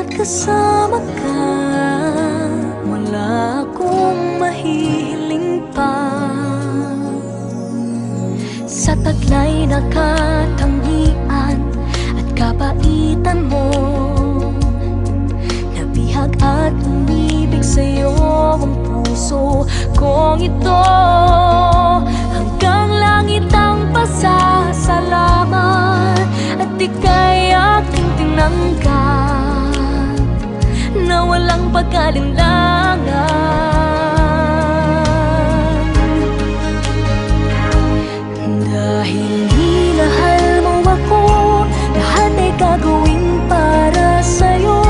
kasama ka, wala akong mahihiling pa. Sa taglay na katangian at kapaitan mo, nabihag at umibig sa'yo ang puso kong ito. Hanggang langit ang pasasalamat at ika'y aking tinanggap na walang pag-alinlangan. Dahil minahal mo ako, lahat ay gagawin para sa'yo.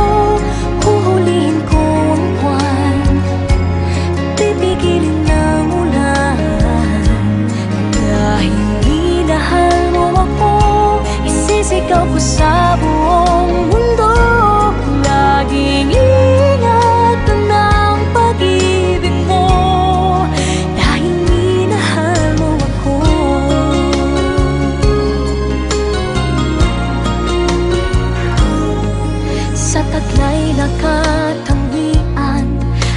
Huhulihin ko ang buwan, pipigilin ng ulan. Dahil minahal mo ako, isisigaw ko sa buong mundo. Laging ingatan ng pag-ibig mo, dahil minahal mo ako. Sa taglay na katangian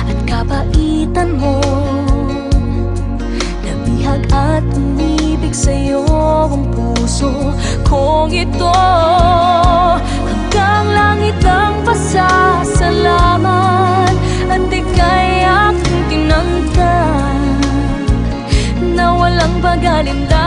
at kapaitan mo, nabihag at umibig sa'yo ang puso kong ito. Hanggang langit ang pasasalamat at ika'y aking tinanggap na walang pag-alinlangan.